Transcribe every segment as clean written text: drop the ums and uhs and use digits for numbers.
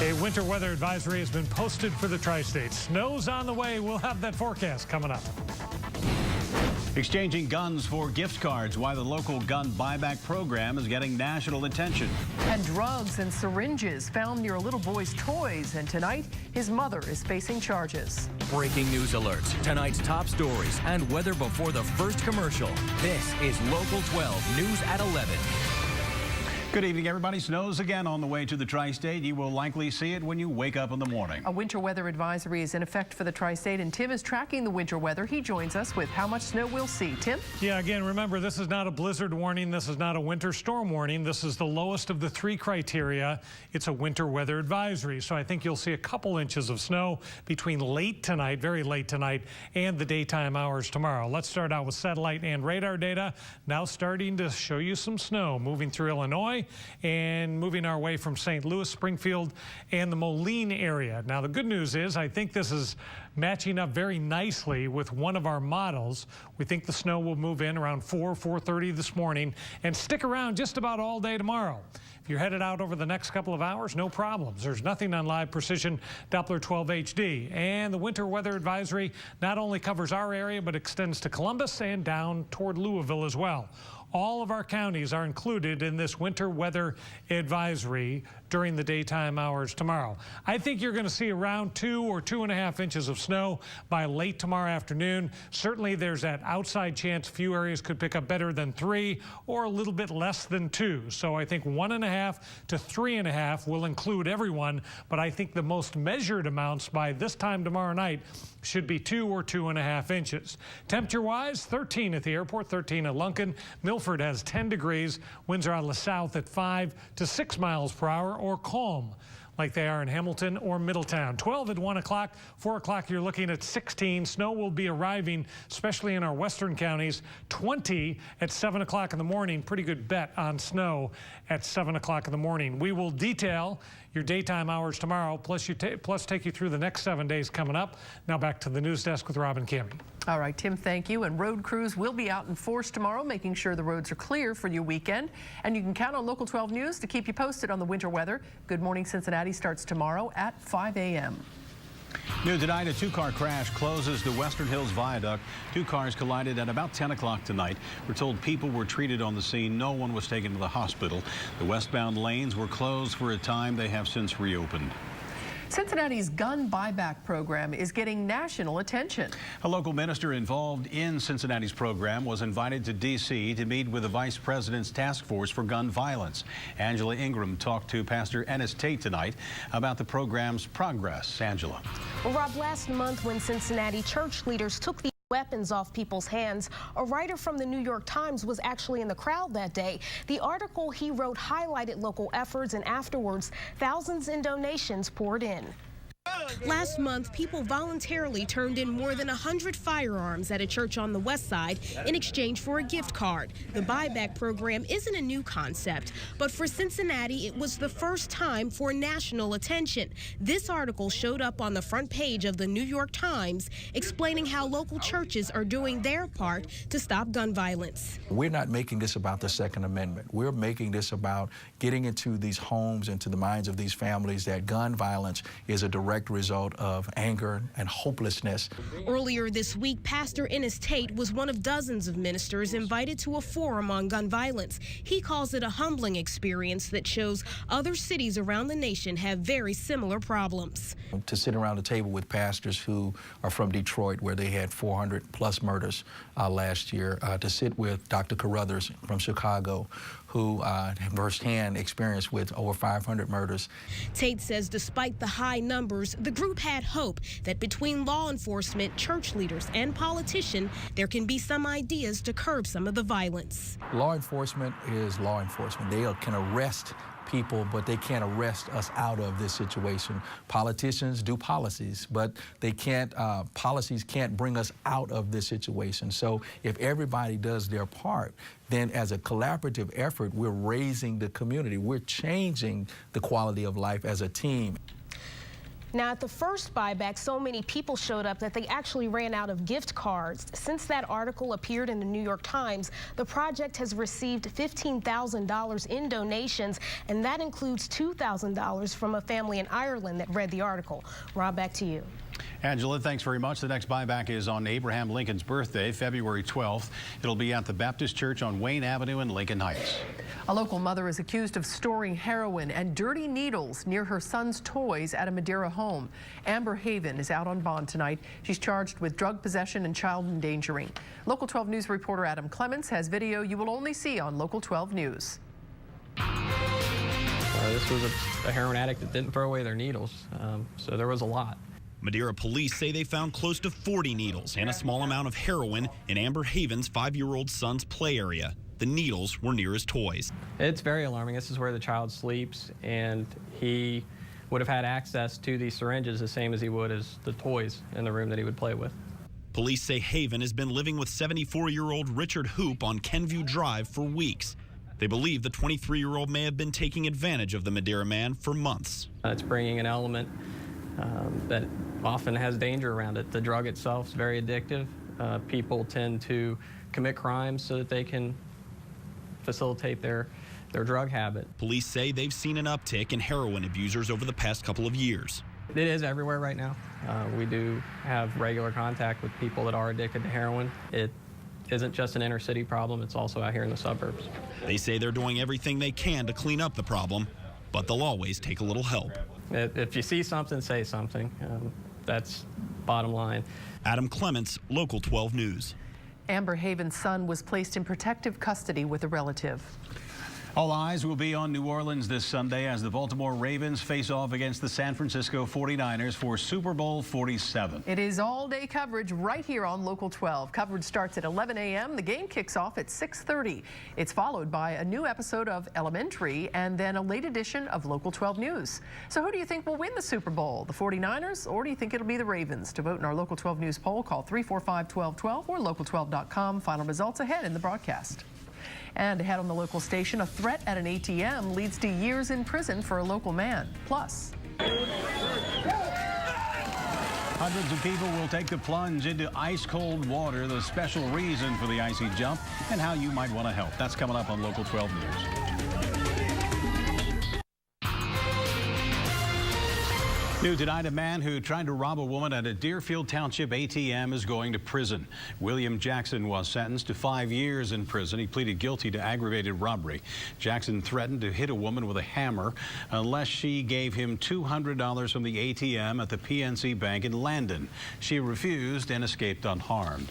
A winter weather advisory has been posted for the tri-states. Snow's on the way. We'll have that forecast coming up. Exchanging guns for gift cards, why the local gun buyback program is getting national attention. And drugs and syringes found near a little boy's toys. And tonight, his mother is facing charges. Breaking news alerts, tonight's top stories, and weather before the first commercial. This is Local 12 News at 11. Good evening, everybody. Snows again on the way to the tri-state. You will likely see it when you wake up in the morning. A winter weather advisory is in effect for the tri-state, and Tim is tracking the winter weather. He joins us with how much snow we'll see. Tim? Yeah, again, remember, this is not a blizzard warning. This is not a winter storm warning. This is the lowest of the three criteria. It's a winter weather advisory. So I think you'll see a couple inches of snow between late tonight, very late tonight, and the daytime hours tomorrow. Let's start out with satellite and radar data. Now starting to show you some snow moving through Illinois and moving our way from St. Louis, Springfield, and the Moline area. Now, the good news is I think this is matching up very nicely with one of our models. We think the snow will move in around 4:30 this morning and stick around just about all day tomorrow. If you're headed out over the next couple of hours, no problems. There's nothing on Live Precision Doppler 12 HD. And the winter weather advisory not only covers our area, but extends to Columbus and down toward Louisville as well. All of our counties are included in this winter weather advisory during the daytime hours tomorrow. I think you're going to see around 2 or 2.5 inches of snow by late tomorrow afternoon. Certainly there's that outside chance a few areas could pick up better than 3 or a little bit less than 2. So I think 1.5 to 3.5 will include everyone, but I think the most measured amounts by this time tomorrow night should be 2 or 2.5 inches. Temperature-wise, 13 at the airport, 13 at Lunken. Milford has 10 degrees. Winds are out of the south at 5 to 6 miles per hour, or calm like they are in Hamilton or Middletown. 12 at 1 o'clock, 4 o'clock you're looking at 16. Snow will be arriving, especially in our western counties. 20 at 7 o'clock in the morning. Pretty good bet on snow at 7 o'clock in the morning. We will detail your daytime hours tomorrow, plus take you through the next 7 days coming up. Now back to the news desk with Robin Camden. All right, Tim, thank you. And road crews will be out in force tomorrow, making sure the roads are clear for your weekend. And you can count on Local 12 News to keep you posted on the winter weather. Good Morning Cincinnati starts tomorrow at 5 a.m. New tonight, a two-car crash closes the Western Hills Viaduct. 2 cars collided at about 10 o'clock tonight. We're told people were treated on the scene. No one was taken to the hospital. The westbound lanes were closed for a time. They have since reopened. Cincinnati's gun buyback program is getting national attention. A local minister involved in Cincinnati's program was invited to D.C. to meet with the vice president's task force for gun violence. Angela Ingram talked to Pastor Ennis Tate tonight about the program's progress. Angela. Well, Rob, last month when Cincinnati church leaders took the weapons off people's hands, a writer from the New York Times was actually in the crowd that day. The article he wrote highlighted local efforts, and afterwards, thousands in donations poured in. Last month, people voluntarily turned in more than 100 firearms at a church on the west side in exchange for a gift card. The buyback program isn't a new concept, but for Cincinnati, it was the first time for national attention. This article showed up on the front page of the New York Times, explaining how local churches are doing their part to stop gun violence. We're not making this about the Second Amendment. We're making this about getting into these homes, into the minds of these families, that gun violence is a direct result of anger and hopelessness. Earlier this week, Pastor Ennis Tate was one of dozens of ministers invited to a forum on gun violence. He calls it a humbling experience that shows other cities around the nation have very similar problems. To sit around the table with pastors who are from Detroit, where they had 400 plus murders last year, to sit with Dr. Carruthers from Chicago, who had firsthand experience with over 500 murders. Tate says despite the high numbers, the group had hope that between law enforcement, church leaders, and politicians, there can be some ideas to curb some of the violence. Law enforcement is law enforcement. They can arrest people, but they can't arrest us out of this situation. Politicians do policies, but they can't, policies can't bring us out of this situation. So if everybody does their part, then as a collaborative effort, we're raising the community. We're changing the quality of life as a team. Now, at the first buyback, so many people showed up that they actually ran out of gift cards. Since that article appeared in the New York Times, the project has received $15,000 in donations, and that includes $2,000 from a family in Ireland that read the article. Rob, back to you. Angela, thanks very much. The next buyback is on Abraham Lincoln's birthday, February 12th. It'll be at the Baptist Church on Wayne Avenue in Lincoln Heights. A local mother is accused of storing heroin and dirty needles near her son's toys at a Madeira home. Amber Haven is out on bond tonight. She's charged with drug possession and child endangering. Local 12 News reporter Adam Clements has video you will only see on Local 12 News. This was a heroin addict that didn't throw away their needles, so there was a lot. Madeira police say they found close to 40 needles and a small amount of heroin in Amber Haven's 5-year-old son's play area. The needles were near his toys. It's very alarming. This is where the child sleeps, and he would have had access to these syringes the same as he would as the toys in the room that he would play with. Police say Haven has been living with 74-year-old Richard Hoop on Kenview Drive for weeks. They believe the 23-year-old may have been taking advantage of the Madeira man for months. It's bringing an element that often has danger around it. The drug itself is very addictive. People tend to commit crimes so that they can facilitate their drug habit. Police say they've seen an uptick in heroin abusers over the past couple of years. It is everywhere right now. We do have regular contact with people that are addicted to heroin. It isn't just an inner city problem, it's also out here in the suburbs. They say they're doing everything they can to clean up the problem, but they'll always take a little help. If you see something, say something. That's bottom line. Adam Clements, Local 12 News. Amber Haven's son was placed in protective custody with a relative. All eyes will be on New Orleans this Sunday as the Baltimore Ravens face off against the San Francisco 49ers for Super Bowl 47. It is all-day coverage right here on Local 12. Coverage starts at 11 a.m. The game kicks off at 6:30. It's followed by a new episode of Elementary and then a late edition of Local 12 News. So who do you think will win the Super Bowl? The 49ers, or do you think it'll be the Ravens? To vote in our Local 12 News poll, call 345-1212 or local12.com. Final results ahead in the broadcast. And ahead on the local station, a threat at an ATM leads to years in prison for a local man. Plus, hundreds of people will take the plunge into ice-cold water, the special reason for the icy jump, and how you might want to help. That's coming up on Local 12 News. New tonight, a man who tried to rob a woman at a Deerfield Township ATM is going to prison. William Jackson was sentenced to 5 years in prison. He pleaded guilty to aggravated robbery. Jackson threatened to hit a woman with a hammer unless she gave him $200 from the ATM at the PNC Bank in Landon. She refused and escaped unharmed.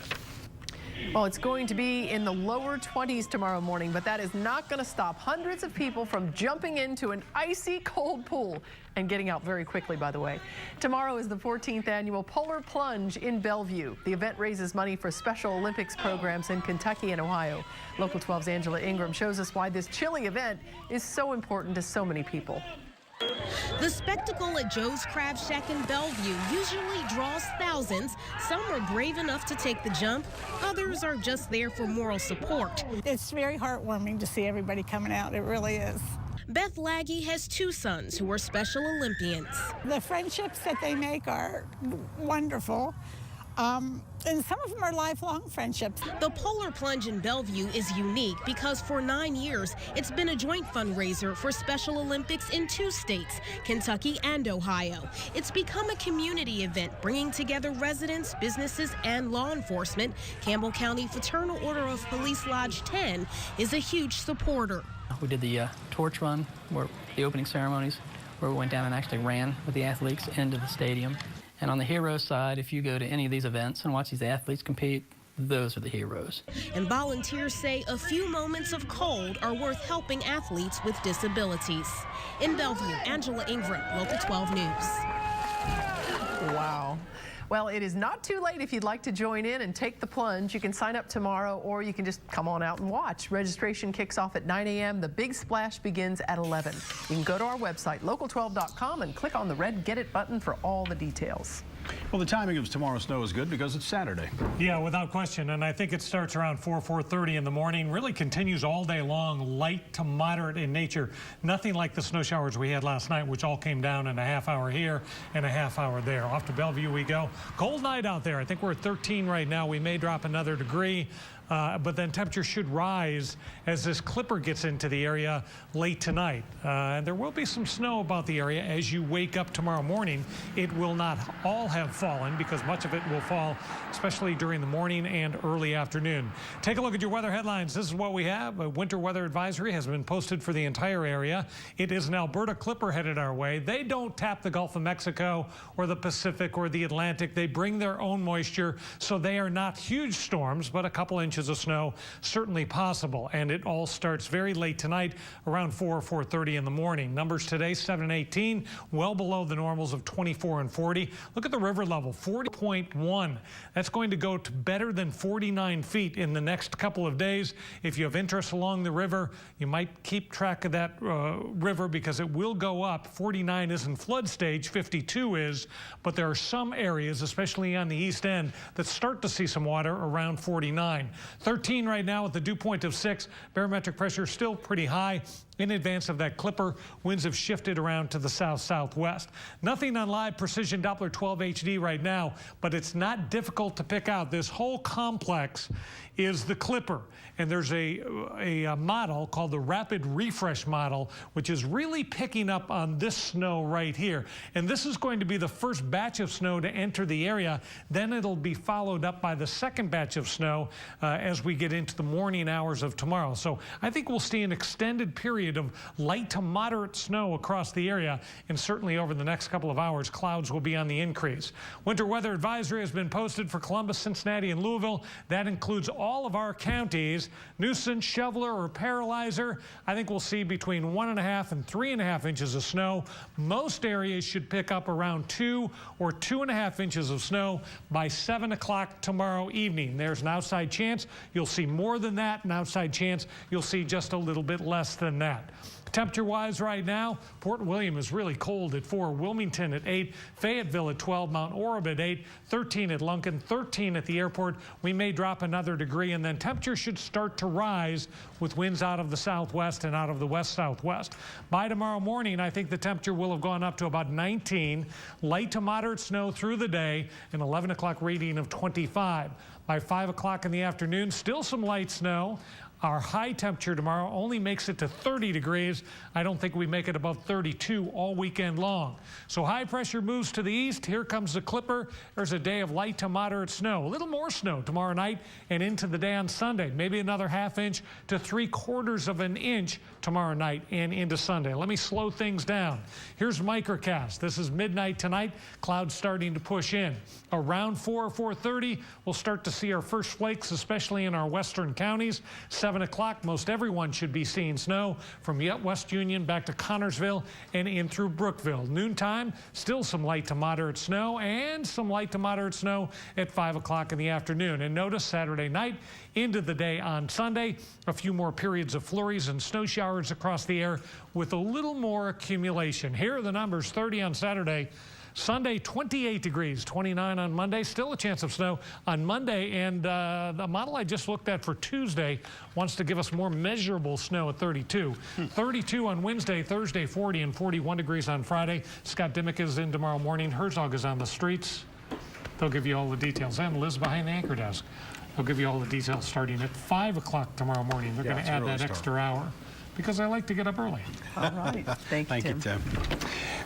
well, it's going to be in the lower 20s tomorrow morning, but that is not going to stop hundreds of people from jumping into an icy cold pool and getting out very quickly, by the way. Tomorrow is the 14th annual Polar Plunge in Bellevue. The event raises money for Special Olympics programs in Kentucky and Ohio. Local 12's Angela Ingram shows us why this chilly event is so important to so many people. The spectacle at Joe's Crab Shack in Bellevue usually draws thousands. Some are brave enough to take the jump. Others are just there for moral support. It's very heartwarming to see everybody coming out. It really is. Beth Laggy has two sons who are Special Olympians. The friendships that they make are wonderful. And some of them are lifelong friendships. The Polar Plunge in Bellevue is unique because for 9 years, it's been a joint fundraiser for Special Olympics in 2 states, Kentucky and Ohio. It's become a community event, bringing together residents, businesses, and law enforcement. Campbell County Fraternal Order of Police Lodge 10 is a huge supporter. We did the torch run, where the opening ceremonies, where we went down and actually ran with the athletes into the stadium. And on the hero side, if you go to any of these events and watch these athletes compete, those are the heroes. And volunteers say a few moments of cold are worth helping athletes with disabilities. In Bellevue, Angela Ingram, Local 12 News. Wow. Well, it is not too late if you'd like to join in and take the plunge. You can sign up tomorrow, or you can just come on out and watch. Registration kicks off at 9 a.m. The big splash begins at 11. You can go to our website, local12.com, and click on the red Get It button for all the details. Well, the timing of tomorrow's snow is good because it's Saturday. Yeah, without question. And I think it starts around 4:30 in the morning, really continues all day long, light to moderate in nature. Nothing like the snow showers we had last night, which all came down in a half hour here and a half hour there. Off to Bellevue we go. Cold night out there. I think we're at 13 right now. We may drop another degree. But then temperature should rise as this clipper gets into the area late tonight. And there will be some snow about the area as you wake up tomorrow morning. It will not all have fallen because much of it will fall, especially during the morning and early afternoon. Take a look at your weather headlines. This is what we have. A winter weather advisory has been posted for the entire area. It is an Alberta clipper headed our way. They don't tap the Gulf of Mexico or the Pacific or the Atlantic. They bring their own moisture, so they are not huge storms, but a couple inches of snow certainly possible. And it all starts very late tonight, around 4:30 in the morning. Numbers today, 7 and 18, well below the normals of 24 and 40. Look at the river level, 40.1. That's going to go to better than 49 feet in the next couple of days. If you have interest along the river, you might keep track of that river because it will go up. 49 isn't flood stage, 52 is, but there are some areas, especially on the east end, that start to see some water around 49. 13 right now with the dew point of 6. Barometric pressure still pretty high. In advance of that clipper, winds have shifted around to the south-southwest. Nothing on live precision Doppler 12 HD right now, but it's not difficult to pick out. This whole complex is the clipper. And there's a model called the Rapid Refresh model, which is really picking up on this snow right here. And this is going to be the first batch of snow to enter the area. Then it'll be followed up by the second batch of snow as we get into the morning hours of tomorrow. So I think we'll see an extended period of light to moderate snow across the area. And certainly over the next couple of hours, clouds will be on the increase. Winter weather advisory has been posted for Columbus, Cincinnati, and Louisville. That includes all of our counties. Nuisance, shoveler, or paralyzer. I think we'll see between 1.5 and 3.5 inches of snow. Most areas should pick up around 2 or 2.5 inches of snow by 7 o'clock tomorrow evening. There's an outside chance you'll see more than that, an outside chance you'll see just a little bit less than that. Temperature-wise right now, Port William is really cold at 4, Wilmington at 8, Fayetteville at 12, Mount Orab at 8, 13 at Lunken, 13 at the airport. We may drop another degree, and then temperature should start to rise with winds out of the southwest and out of the west-southwest. By tomorrow morning, I think the temperature will have gone up to about 19, light to moderate snow through the day, an 11 o'clock reading of 25. By 5 o'clock in the afternoon, still some light snow. Our high temperature tomorrow only makes it to 30 degrees. I don't think we make it above 32 all weekend long. So high pressure moves to the east. Here comes the clipper. There's a day of light to moderate snow. A little more snow tomorrow night and into the day on Sunday. Maybe another 1/2 inch to 3/4 of an inch tomorrow night and into Sunday. Let me slow things down. Here's microcast. This is midnight tonight. Clouds starting to push in. Around 4:30, we'll start to see our first flakes, especially in our western counties. 7 o'clock, most everyone should be seeing snow from West Union back to Connorsville and in through Brookville. Noontime, still some light to moderate snow and some light to moderate snow at 5 o'clock in the afternoon. And notice Saturday night into the day on Sunday, a few more periods of flurries and snow showers across the air with a little more accumulation. Here are the numbers: 30 on Saturday. Sunday, 28 degrees, 29 on Monday. Still a chance of snow on Monday. And the model I just looked at for Tuesday wants to give us more measurable snow at 32. 32 on Wednesday, Thursday, 40 and 41 degrees on Friday. Scott Dimmick is in tomorrow morning. Herzog is on the streets. They'll give you all the details. And Liz behind the anchor desk. They'll give you all the details starting at 5 o'clock tomorrow morning. They're going to add that extra hour because I like to get up early. All right. Thank you, Tim.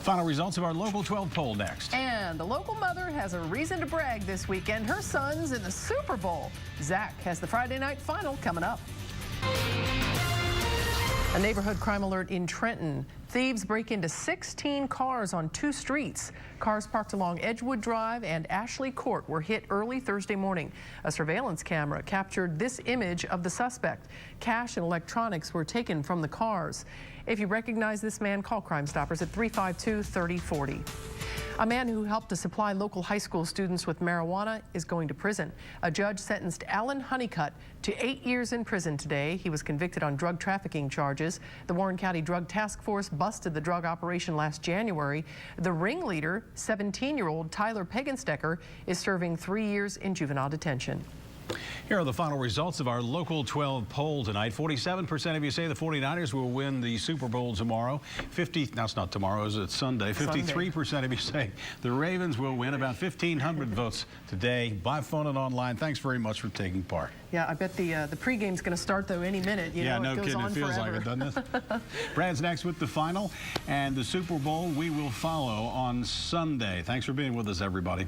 Final results of our Local 12 poll next. And the local mother has a reason to brag this weekend. Her son's in the Super Bowl. Zach has the Friday night final coming up. A neighborhood crime alert in Trenton. Thieves break into 16 cars on 2 streets. Cars parked along Edgewood Drive and Ashley Court were hit early Thursday morning. A surveillance camera captured this image of the suspect. Cash and electronics were taken from the cars. If you recognize this man, call Crime Stoppers at 352-3040. A man who helped to supply local high school students with marijuana is going to prison. A judge sentenced Alan Honeycutt to 8 years in prison today. He was convicted on drug trafficking charges. The Warren County Drug Task Force busted the drug operation last January. The ringleader, 17-year-old Tyler Pagenstecker, is serving 3 years in juvenile detention. Here are the final results of our Local 12 poll tonight. 47% of you say the 49ers will win the Super Bowl tomorrow. No, it's not tomorrow, it's Sunday. 53% of you say the Ravens will win. About 1,500 votes today by phone and online. Thanks very much for taking part. Yeah, I bet the pregame's going to start, though, any minute. You know, no it goes kidding. on It feels forever. like it, doesn't it? Brad's next with the final, and the Super Bowl we will follow on Sunday. Thanks for being with us, everybody.